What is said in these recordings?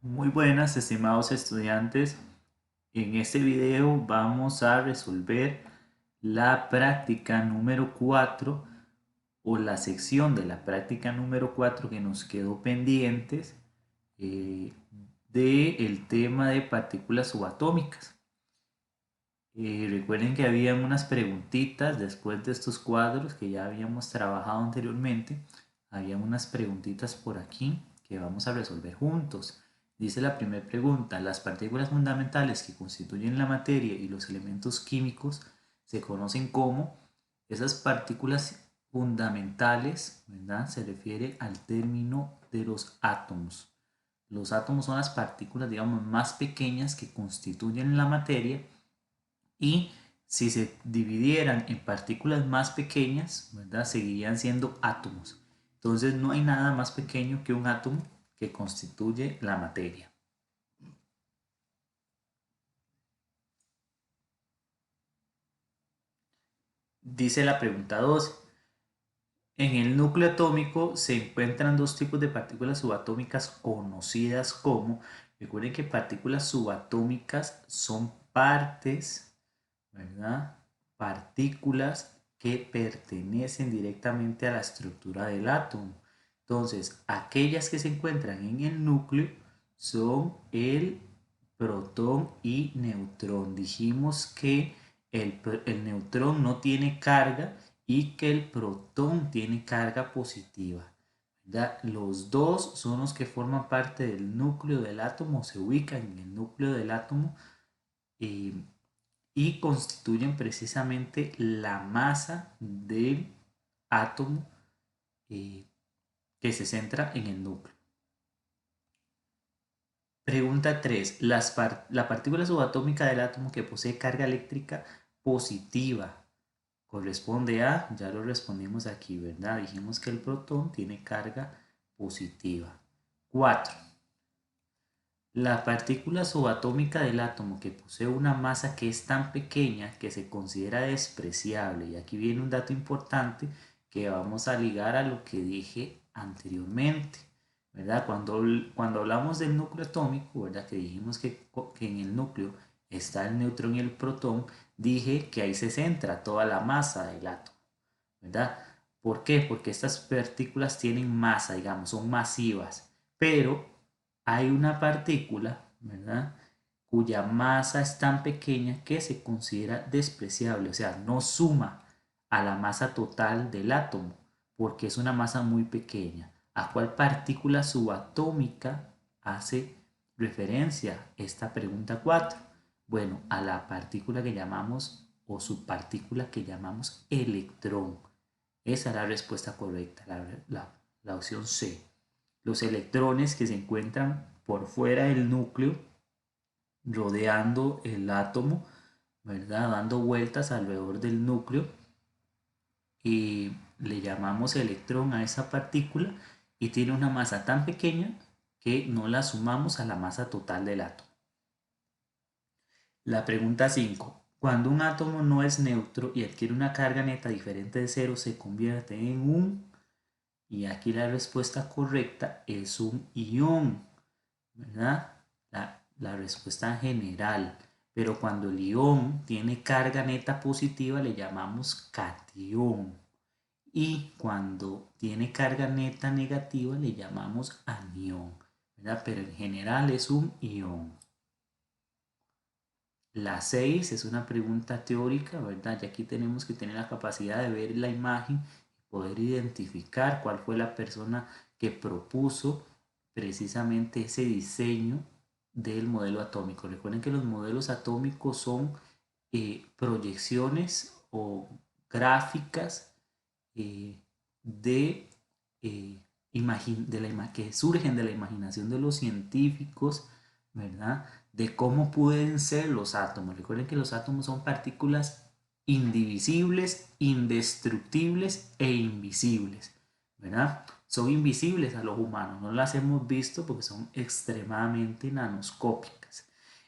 Muy buenas, estimados estudiantes. En este video vamos a resolver la práctica número 4 o la sección de la práctica número 4 que nos quedó pendientes eh, del tema de partículas subatómicas. Recuerden que habían unas preguntitas después de estos cuadros que ya habíamos trabajado anteriormente. Habían unas preguntitas por aquí que vamos a resolver juntos. Dice la primera pregunta: las partículas fundamentales que constituyen la materia y los elementos químicos se conocen como. Esas partículas fundamentales, ¿verdad? Se refiere al término de los átomos. Los átomos son las partículas, digamos, más pequeñas que constituyen la materia, y si se dividieran en partículas más pequeñas, ¿verdad? Seguirían siendo átomos. Entonces no hay nada más pequeño que un átomo que constituye la materia. Dice la pregunta 2. En el núcleo atómico se encuentran dos tipos de partículas subatómicas conocidas como. Recuerden que partículas subatómicas son partes, ¿verdad? Partículas que pertenecen directamente a la estructura del átomo. Entonces, aquellas que se encuentran en el núcleo son el protón y neutrón. Dijimos que el neutrón no tiene carga y que el protón tiene carga positiva, ¿verdad? Los dos son los que forman parte del núcleo del átomo, se ubican en el núcleo del átomo, eh, y constituyen precisamente la masa del átomo, eh, que se centra en el núcleo. Pregunta 3. La partícula subatómica del átomo que posee carga eléctrica positiva corresponde a. Ya lo respondimos aquí, ¿verdad? Dijimos que el protón tiene carga positiva. 4. La partícula subatómica del átomo que posee una masa que es tan pequeña que se considera despreciable. Y aquí viene un dato importante que vamos a ligar a lo que dije anteriormente, ¿verdad? Cuando hablamos del núcleo atómico, ¿verdad? Que dijimos que en el núcleo está el neutrón y el protón, dije que ahí se centra toda la masa del átomo, ¿verdad? ¿Por qué? Porque estas partículas tienen masa, digamos, son masivas, pero hay una partícula, ¿verdad?, cuya masa es tan pequeña que se considera despreciable, o sea, no suma a la masa total del átomo, porque es una masa muy pequeña. ¿A cuál partícula subatómica hace referencia esta pregunta 4? Bueno, a la partícula que llamamos, o subpartícula que llamamos electrón. Esa es la respuesta correcta, la opción C. Los electrones que se encuentran por fuera del núcleo, rodeando el átomo, ¿verdad? Dando vueltas alrededor del núcleo, y le llamamos electrón a esa partícula, y tiene una masa tan pequeña que no la sumamos a la masa total del átomo. La pregunta 5. Cuando un átomo no es neutro y adquiere una carga neta diferente de cero, se convierte en un. Y aquí la respuesta correcta es un ión, ¿verdad? La respuesta general. Pero cuando el ión tiene carga neta positiva le llamamos catión. Y cuando tiene carga neta negativa le llamamos anión, ¿verdad? Pero en general es un ión. La 6 es una pregunta teórica, ¿verdad? Y aquí tenemos que tener la capacidad de ver la imagen y poder identificar cuál fue la persona que propuso precisamente ese diseño del modelo atómico. Recuerden que los modelos atómicos son proyecciones o gráficas, eh, de, que surgen de la imaginación de los científicos, ¿verdad? De cómo pueden ser los átomos. Recuerden que los átomos son partículas indivisibles, indestructibles e invisibles, ¿verdad? Son invisibles a los humanos, no las hemos visto porque son extremadamente nanoscópicas.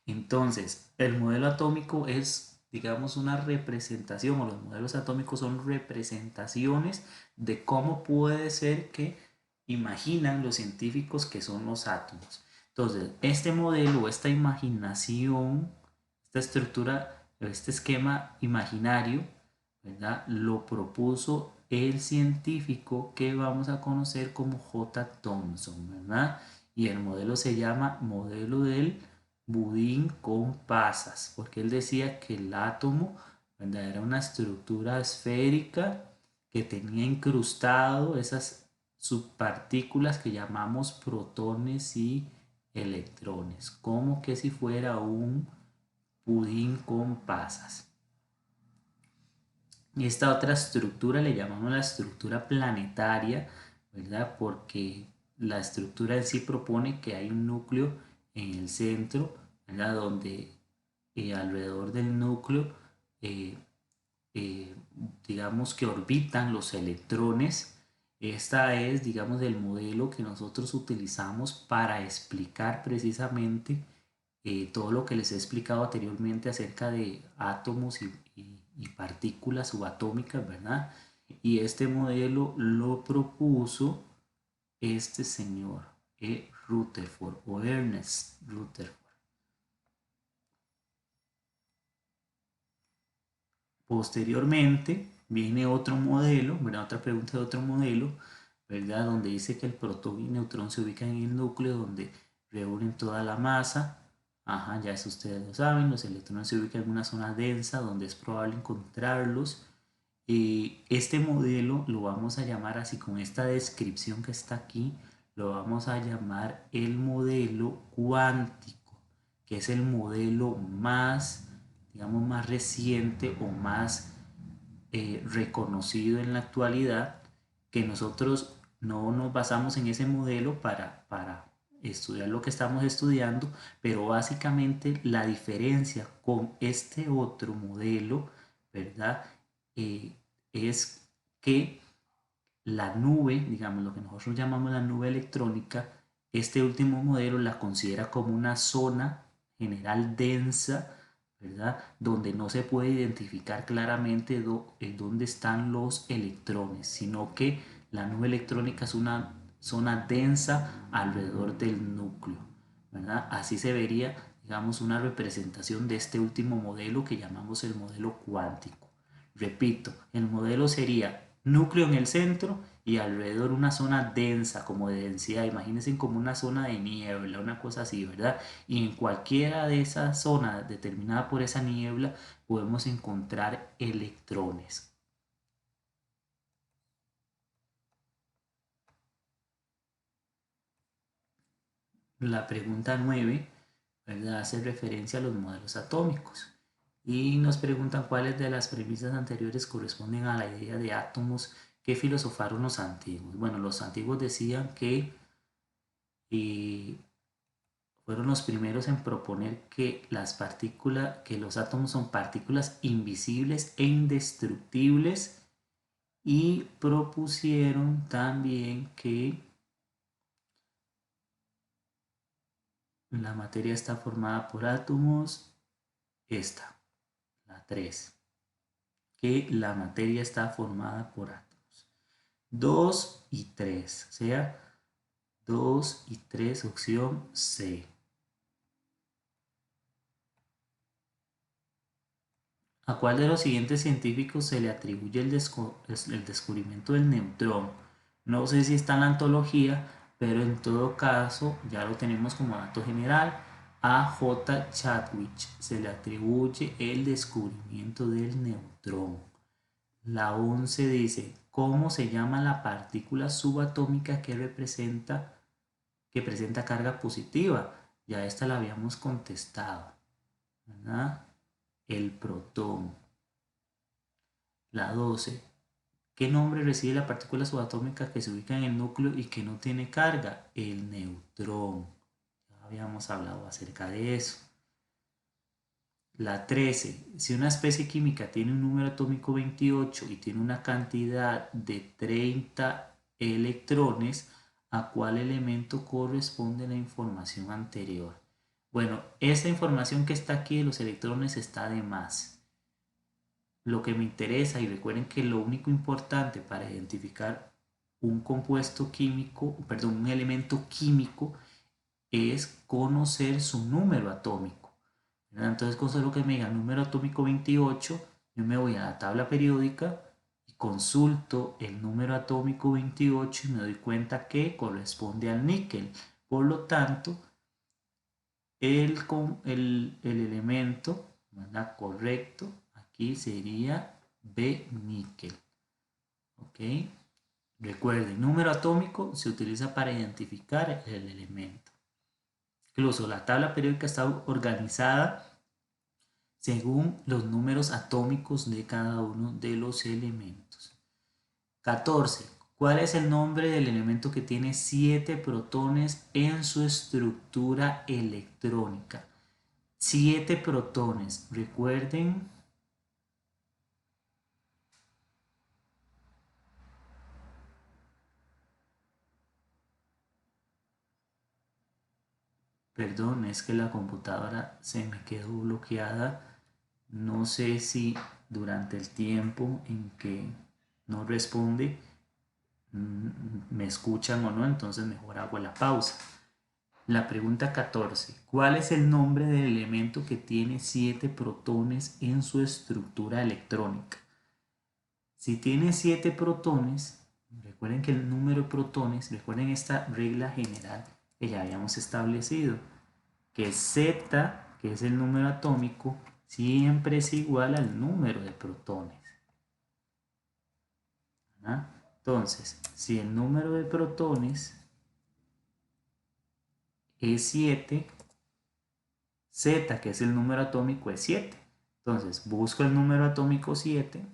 Entonces, el modelo atómico es, digamos, una representación, o los modelos atómicos son representaciones de cómo puede ser que imaginan los científicos que son los átomos. Entonces, este modelo, esta imaginación, esta estructura, este esquema imaginario, ¿verdad? Lo propuso el científico que vamos a conocer como J. Thomson, ¿verdad? Y el modelo se llama modelo del budín con pasas, porque él decía que el átomo, ¿verdad?, era una estructura esférica que tenía incrustado esas subpartículas que llamamos protones y electrones, como que si fuera un pudín con pasas. Y esta otra estructura le llamamos la estructura planetaria, ¿verdad? Porque la estructura en sí propone que hay un núcleo en el centro, ¿verdad? Donde alrededor del núcleo, eh, eh, digamos que orbitan los electrones. Esta es, digamos, el modelo que nosotros utilizamos para explicar precisamente todo lo que les he explicado anteriormente acerca de átomos y partículas subatómicas, ¿verdad? Y este modelo lo propuso este señor, Rutherford o Ernest Rutherford. Posteriormente viene otro modelo, ¿verdad? Otra pregunta de otro modelo, ¿verdad? Donde dice que el protón y el neutrón se ubican en el núcleo donde reúnen toda la masa. Ajá, ya eso ustedes lo saben. Los electrones se ubican en una zona densa donde es probable encontrarlos. Este modelo lo vamos a llamar así, con esta descripción que está aquí, lo vamos a llamar el modelo cuántico, que es el modelo más, digamos, más reciente o más reconocido en la actualidad, que nosotros no nos basamos en ese modelo para estudiar lo que estamos estudiando, pero básicamente la diferencia con este otro modelo, ¿verdad? Eh, es que la nube, digamos, lo que nosotros llamamos la nube electrónica, este último modelo la considera como una zona general densa, ¿verdad? Donde no se puede identificar claramente dónde están los electrones, sino que la nube electrónica es una zona densa alrededor del núcleo, ¿verdad? Así se vería, digamos, una representación de este último modelo que llamamos el modelo cuántico. Repito, el modelo sería núcleo en el centro y alrededor una zona densa, como de densidad. Imagínense como una zona de niebla, una cosa así, ¿verdad? Y en cualquiera de esas zonas determinada por esa niebla podemos encontrar electrones. La pregunta 9, ¿verdad?, hace referencia a los modelos atómicos. Y nos preguntan cuáles de las premisas anteriores corresponden a la idea de átomos que filosofaron los antiguos. Bueno, los antiguos decían que fueron los primeros en proponer que las partículas, que los átomos son partículas invisibles e indestructibles, y propusieron también que la materia está formada por átomos, esta, la 3, que la materia está formada por átomos. 2 y 3, o sea, 2 y 3, opción C. ¿A cuál de los siguientes científicos se le atribuye el descubrimiento del neutrón? No sé si está en la antología, pero en todo caso ya lo tenemos como dato general. A J. Chadwick se le atribuye el descubrimiento del neutrón. La 11 dice, ¿cómo se llama la partícula subatómica que presenta carga positiva? Ya esta la habíamos contestado, ¿verdad? El protón. La 12. ¿Qué nombre recibe la partícula subatómica que se ubica en el núcleo y que no tiene carga? El neutrón. Ya habíamos hablado acerca de eso. La 13. Si una especie química tiene un número atómico 28 y tiene una cantidad de 30 electrones, ¿a cuál elemento corresponde la información anterior? Bueno, esta información que está aquí de los electrones está de más. Lo que me interesa, y recuerden que lo único importante para identificar un compuesto químico, perdón, un elemento químico, es conocer su número atómico, ¿verdad? Entonces, con solo que me diga número atómico 28, yo me voy a la tabla periódica y consulto el número atómico 28 y me doy cuenta que corresponde al níquel. Por lo tanto, el elemento, ¿verdad?, correcto aquí sería B, níquel. ¿Ok? Recuerden, número atómico se utiliza para identificar el elemento. Incluso la tabla periódica está organizada según los números atómicos de cada uno de los elementos. 14. ¿Cuál es el nombre del elemento que tiene 7 protones en su estructura electrónica? 7 protones. Recuerden, perdón, es que la computadora se me quedó bloqueada. No sé si durante el tiempo en que no responde me escuchan o no, entonces mejor hago la pausa. La pregunta 14. ¿Cuál es el nombre del elemento que tiene 7 protones en su estructura electrónica? Si tiene 7 protones, recuerden que el número de protones, recuerden esta regla general que ya habíamos establecido, que Z, que es el número atómico, siempre es igual al número de protones. ¿Verdad? Entonces, si el número de protones es 7, Z, que es el número atómico, es 7. Entonces, busco el número atómico 7.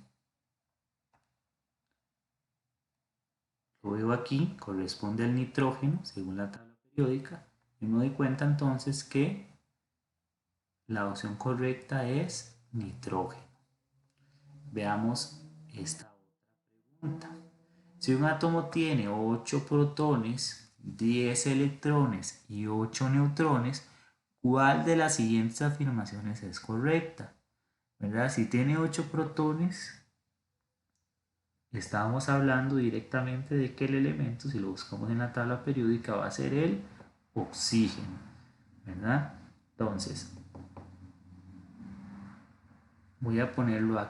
Lo veo aquí, corresponde al nitrógeno, según la tabla periódica. Y me doy cuenta entonces que la opción correcta es nitrógeno. Veamos esta otra pregunta. Si un átomo tiene 8 protones, 10 electrones y 8 neutrones, ¿cuál de las siguientes afirmaciones es correcta? ¿Verdad? Si tiene 8 protones, estábamos hablando directamente de que el elemento, si lo buscamos en la tabla periódica, va a ser el oxígeno, ¿verdad? Entonces, voy a ponerlo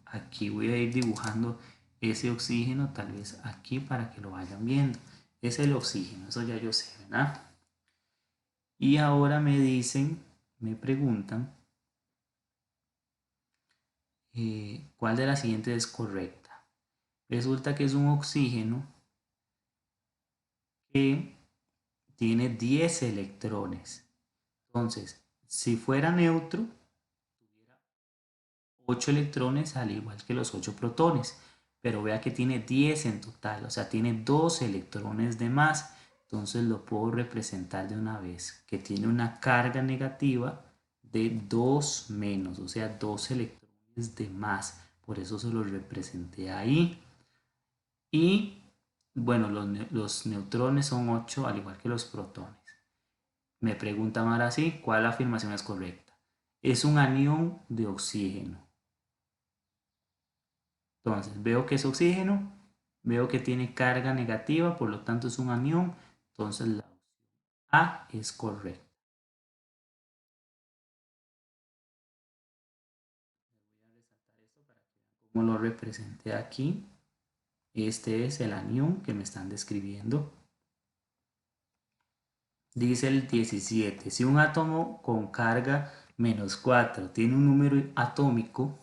aquí, voy a ir dibujando ese oxígeno tal vez aquí para que lo vayan viendo. Es el oxígeno, eso ya yo sé, ¿verdad? Y ahora me dicen, me preguntan, ¿cuál de las siguientes es correcta? Resulta que es un oxígeno que tiene 10 electrones. Entonces, si fuera neutro, tuviera 8 electrones al igual que los 8 protones. Pero vea que tiene 10 en total, o sea, tiene 2 electrones de más. Entonces lo puedo representar de una vez, que tiene una carga negativa de 2 menos, o sea, 2 electrones de más. Por eso se los representé ahí. Y bueno, los neutrones son 8 al igual que los protones. Me preguntan ahora sí, ¿cuál afirmación es correcta? Es un anión de oxígeno. Entonces, veo que es oxígeno, veo que tiene carga negativa, por lo tanto es un anión. Entonces, la opción A es correcta. Voy a resaltar esto para que vean cómo lo representé aquí. Este es el anión que me están describiendo. Dice el 17. Si un átomo con carga -4 tiene un número atómico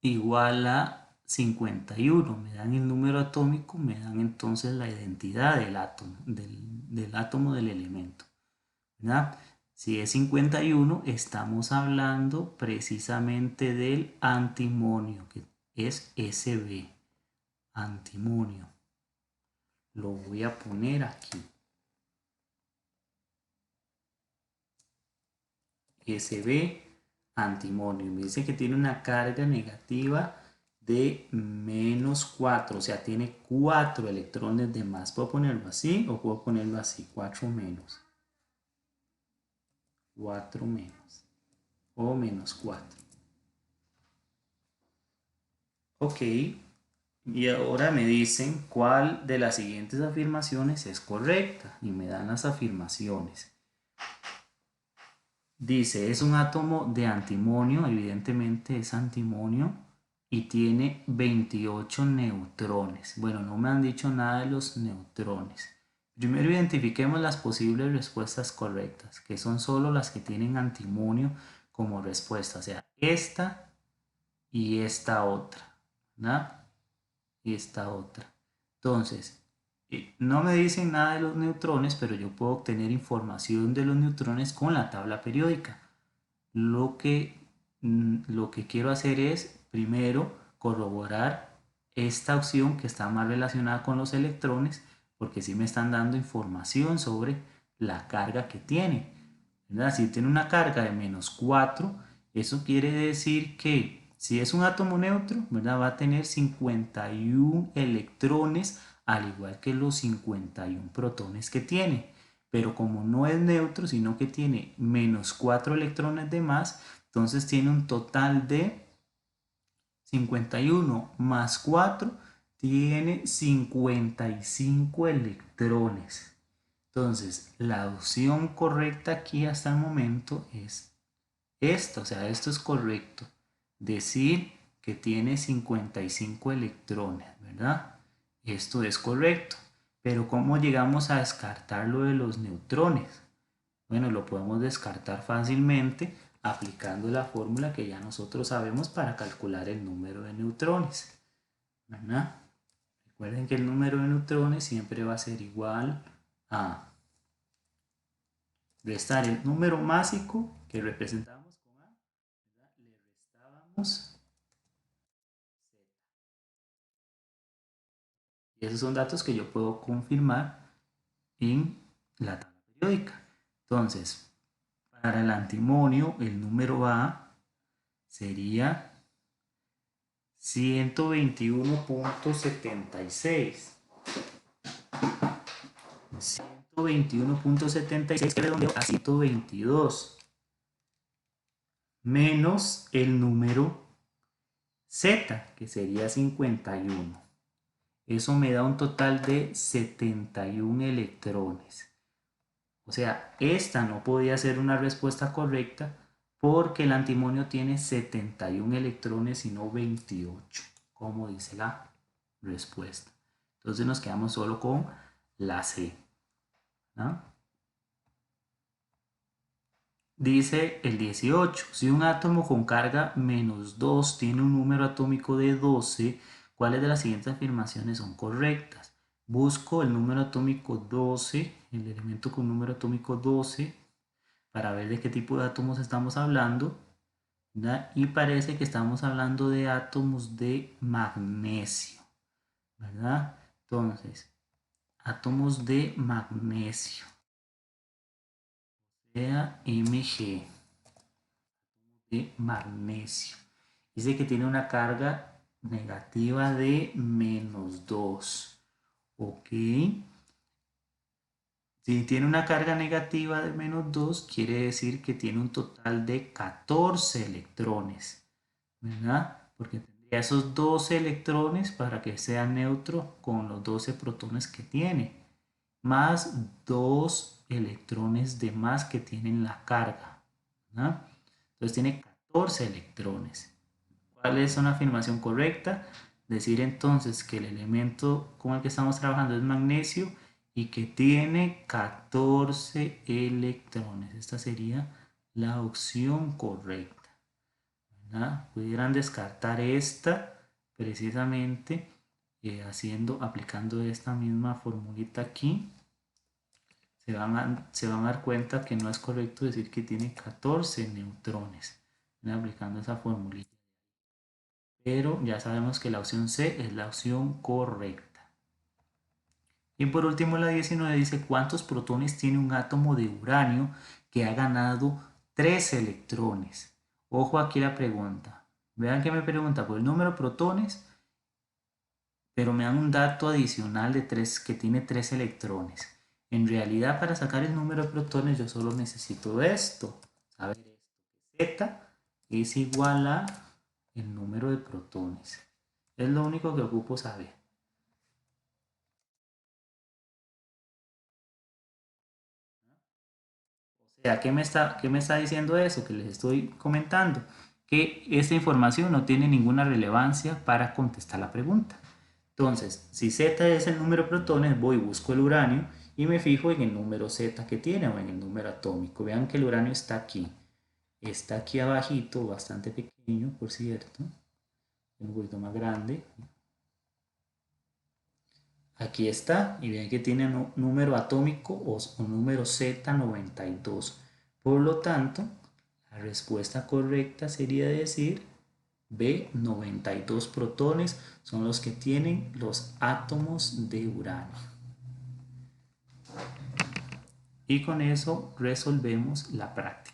igual a 51, me dan el número atómico, me dan entonces la identidad del átomo, del átomo del elemento, ¿verdad? Si es 51, estamos hablando precisamente del antimonio, que es Sb, antimonio. Lo voy a poner aquí. Sb, antimonio. Me dice que tiene una carga negativa de -4, o sea, tiene 4 electrones de más. ¿Puedo ponerlo así o puedo ponerlo así? 4 menos. 4 menos. O -4. Ok. Y ahora me dicen cuál de las siguientes afirmaciones es correcta y me dan las afirmaciones. Dice, es un átomo de antimonio, evidentemente es antimonio y tiene 28 neutrones. Bueno, no me han dicho nada de los neutrones. Primero identifiquemos las posibles respuestas correctas, que son solo las que tienen antimonio como respuesta, o sea, esta y esta otra, ¿verdad? Y esta otra. Entonces, no me dicen nada de los neutrones, pero yo puedo obtener información de los neutrones con la tabla periódica. Lo que quiero hacer es, primero, corroborar esta opción que está más relacionada con los electrones, porque sí me están dando información sobre la carga que tiene, ¿verdad? Si tiene una carga de -4, eso quiere decir que si es un átomo neutro, ¿verdad? Va a tener 51 electrones, al igual que los 51 protones que tiene. Pero como no es neutro, sino que tiene -4 electrones de más, entonces tiene un total de 51 más 4, tiene 55 electrones. Entonces, la opción correcta aquí hasta el momento es esto, o sea, esto es correcto. Decir que tiene 55 electrones, ¿verdad? Esto es correcto. Pero ¿cómo llegamos a descartar lo de los neutrones? Bueno, lo podemos descartar fácilmente aplicando la fórmula que ya nosotros sabemos para calcular el número de neutrones, ¿verdad? Recuerden que el número de neutrones siempre va a ser igual a restar el número másico que representamos con A, ¿verdad? Le restábamos. Y esos son datos que yo puedo confirmar en la tabla periódica. Entonces, para el antimonio, el número A sería 121.76. 121.76 que redondeo a 122. Menos el número Z, que sería 51. Eso me da un total de 71 electrones. O sea, esta no podía ser una respuesta correcta porque el antimonio tiene 71 electrones y no 28, como dice la respuesta. Entonces nos quedamos solo con la C, ¿no? Dice el 18, si un átomo con carga -2 tiene un número atómico de 12, ¿cuáles de las siguientes afirmaciones son correctas? Busco el número atómico 12, el elemento con número atómico 12, para ver de qué tipo de átomos estamos hablando, ¿verdad? Y parece que estamos hablando de átomos de magnesio, ¿verdad? Entonces, átomos de magnesio, sea Mg, de magnesio. Dice que tiene una carga negativa de -2. Ok. Si tiene una carga negativa de -2, quiere decir que tiene un total de 14 electrones, ¿verdad? Porque tendría esos 12 electrones para que sea neutro con los 12 protones que tiene, más 2 electrones de más que tienen la carga, ¿verdad? Entonces tiene 14 electrones. ¿Cuál es una afirmación correcta? Decir entonces que el elemento con el que estamos trabajando es magnesio y que tiene 14 electrones. Esta sería la opción correcta, ¿verdad? Pudieran descartar esta precisamente aplicando esta misma formulita aquí. Se van a dar cuenta que no es correcto decir que tiene 14 neutrones, ¿verdad? Aplicando esa formulita. Pero ya sabemos que la opción C es la opción correcta. Y por último la 19 dice cuántos protones tiene un átomo de uranio que ha ganado 3 electrones. Ojo aquí la pregunta. Vean que me pregunta por el número de protones, pero me dan un dato adicional de 3 que tiene 3 electrones. En realidad para sacar el número de protones yo solo necesito esto. Saber esto, que Z es igual a el número de protones. Es lo único que ocupo saber. O sea, qué me está diciendo eso que les estoy comentando? Que esta información no tiene ninguna relevancia para contestar la pregunta. Entonces, si Z es el número de protones, voy y busco el uranio y me fijo en el número Z que tiene o en el número atómico. Vean que el uranio está aquí. Está aquí abajito, bastante pequeño, por cierto. Un poquito más grande. Aquí está, y ven que tiene número atómico o número Z92. Por lo tanto, la respuesta correcta sería decir B, 92 protones son los que tienen los átomos de uranio. Y con eso resolvemos la práctica.